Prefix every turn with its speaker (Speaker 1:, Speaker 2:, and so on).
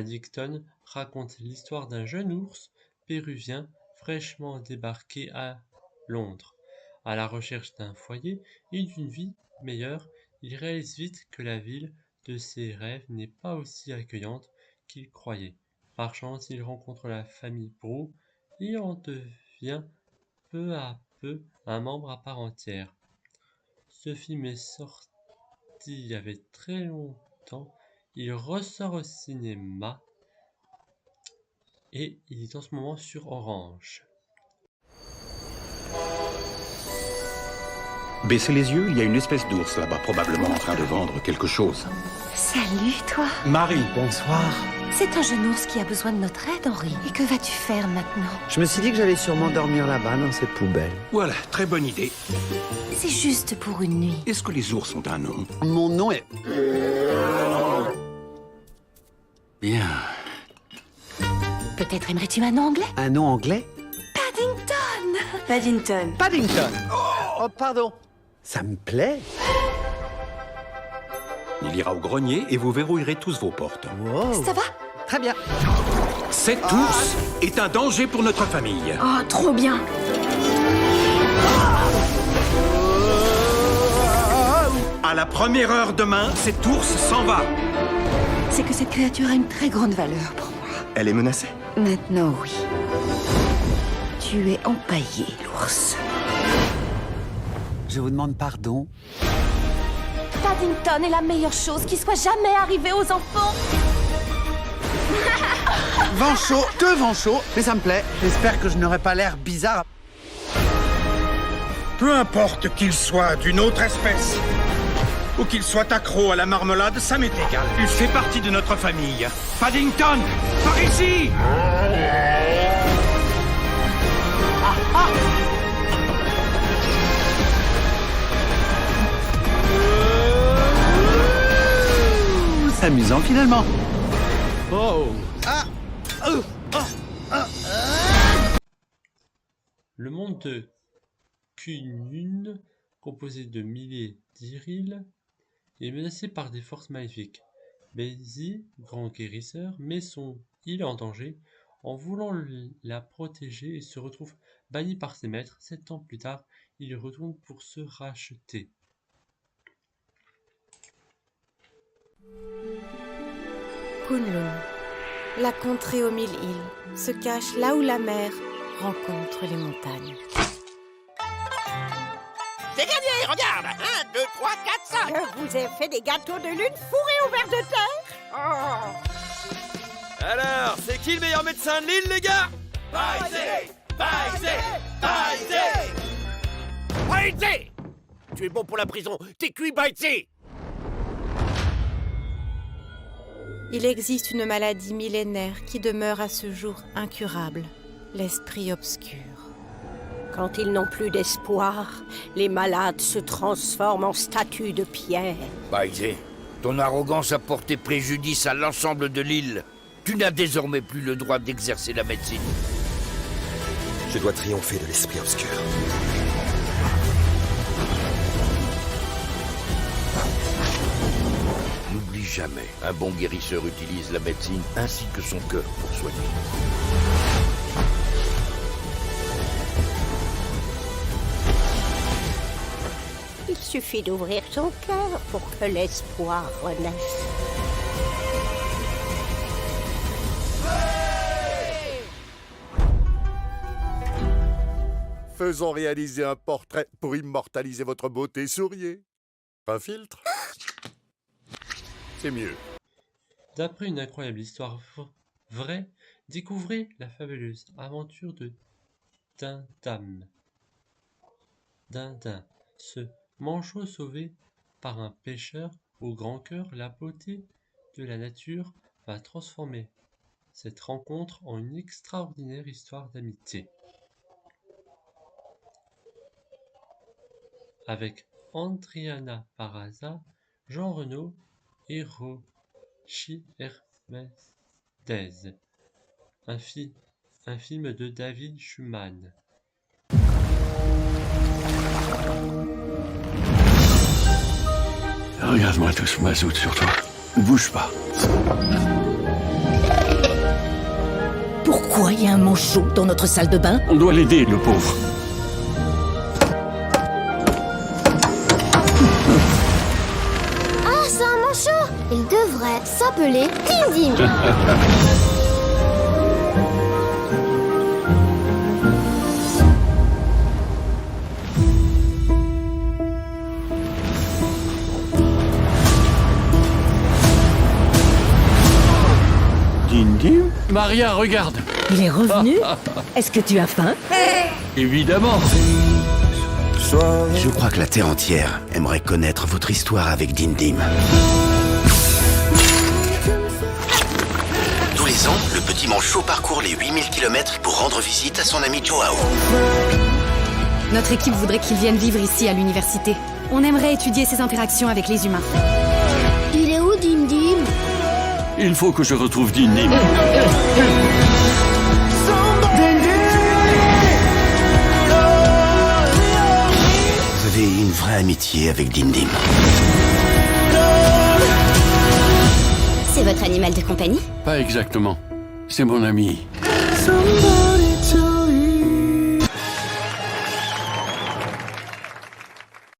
Speaker 1: Paddington raconte l'histoire d'un jeune ours péruvien fraîchement débarqué à Londres. À la recherche d'un foyer et d'une vie meilleure, il réalise vite que la ville de ses rêves n'est pas aussi accueillante qu'il croyait. Par chance, il rencontre la famille Brou et en devient peu à peu un membre à part entière. Ce film est sorti il y avait très longtemps. Il ressort au cinéma et il est en ce moment sur Orange.
Speaker 2: Baissez les yeux, il y a une espèce d'ours là-bas, probablement en train de vendre quelque chose.
Speaker 3: Salut, toi.
Speaker 2: Marie, bonsoir.
Speaker 3: C'est un jeune ours qui a besoin de notre aide, Henri. Et que vas-tu faire maintenant?
Speaker 4: Je me suis dit que j'allais sûrement dormir là-bas, dans cette poubelle.
Speaker 2: Voilà, très bonne idée.
Speaker 3: C'est juste pour une nuit.
Speaker 2: Est-ce que les ours ont un nom?
Speaker 4: Mon nom est...
Speaker 2: Bien.
Speaker 3: Peut-être aimerais-tu un nom anglais?
Speaker 4: Un nom anglais?
Speaker 3: Paddington.
Speaker 5: Paddington.
Speaker 4: Paddington. Oh, pardon. Ça me plaît.
Speaker 2: Il ira au grenier et vous verrouillerez tous vos portes.
Speaker 4: Wow.
Speaker 3: Ça va?
Speaker 4: Très bien.
Speaker 2: Cet ours est un danger pour notre famille.
Speaker 5: Oh, trop bien.
Speaker 2: À la première heure demain, cet ours s'en va.
Speaker 3: C'est que cette créature a une très grande valeur pour moi.
Speaker 6: Elle est menacée.
Speaker 3: Maintenant, oui. Tu es empaillé, l'ours.
Speaker 4: Je vous demande pardon.
Speaker 3: Paddington est la meilleure chose qui soit jamais arrivée aux enfants.
Speaker 4: Vent chaud, deux vents chauds, mais ça me plaît. J'espère que je n'aurai pas l'air bizarre.
Speaker 7: Peu importe qu'il soit d'une autre espèce ou qu'il soit accro à la marmelade, ça m'est égal. Il fait partie de notre famille. Paddington, par ici!
Speaker 4: C'est amusant finalement.
Speaker 7: Oh!
Speaker 1: Le monde de Kunun, composé de milliers d'Irils, est menacé par des forces maléfiques. Basie, grand guérisseur, met son île en danger en voulant la protéger et se retrouve banni par ses maîtres. 7 ans plus tard, il y retourne pour se racheter.
Speaker 8: Kunlun, la contrée aux 1000 îles, se cache là où la mer rencontre les montagnes.
Speaker 9: C'est gagné, regarde! 1, 2, 3, 4, 5!
Speaker 5: Je vous ai fait des gâteaux de lune fourrés au verre de terre. Oh.
Speaker 10: Alors, c'est qui le meilleur médecin de l'île, les gars?
Speaker 9: Baïsé! Baïsé! Baïsé! Baïsé! Tu es bon pour la prison, t'es cuit, Baïsé!
Speaker 8: Il existe une maladie millénaire qui demeure à ce jour incurable, l'esprit obscur.
Speaker 5: Quand ils n'ont plus d'espoir, les malades se transforment en statues de pierre.
Speaker 9: Baïsé, ton arrogance a porté préjudice à l'ensemble de l'île. Tu n'as désormais plus le droit d'exercer la médecine.
Speaker 6: Je dois triompher de l'esprit obscur.
Speaker 9: N'oublie jamais, un bon guérisseur utilise la médecine ainsi que son cœur pour soigner.
Speaker 5: Il suffit d'ouvrir son cœur pour que l'espoir renaisse.
Speaker 11: Faisons réaliser un portrait pour immortaliser votre beauté. Souriez. Un filtre? C'est mieux.
Speaker 1: D'après une incroyable histoire vraie, découvrez la fabuleuse aventure de Tintam. Dindin, ce manchot sauvé par un pêcheur au grand cœur, la beauté de la nature va transformer cette rencontre en une extraordinaire histoire d'amitié. Avec Andriana Paraza, Jean Reno et Rochi Hermendez. Un film de David Schumann.
Speaker 2: Regarde-moi tout ce mazout sur toi. Bouge pas.
Speaker 3: Pourquoi il y a un manchot dans notre salle de bain?
Speaker 2: On doit l'aider, le pauvre.
Speaker 12: Ah, c'est un manchot! Il devrait s'appeler Dim Dim.
Speaker 2: Dim? Maria, regarde.
Speaker 3: Il est revenu? Est-ce que tu as faim?
Speaker 2: Évidemment.
Speaker 13: Je crois que la Terre entière aimerait connaître votre histoire avec Dim Dim. Tous les ans, le petit manchot parcourt les 8000 km pour rendre visite à son ami Joao.
Speaker 14: Notre équipe voudrait qu'il vienne vivre ici à l'université. On aimerait étudier ses interactions avec les humains.
Speaker 12: Il est où, Dim Dim?
Speaker 2: Il faut que je retrouve Dim Dim.
Speaker 13: Vous avez une vraie amitié avec Dim Dim.
Speaker 12: C'est votre animal de compagnie?
Speaker 2: Pas exactement. C'est mon ami.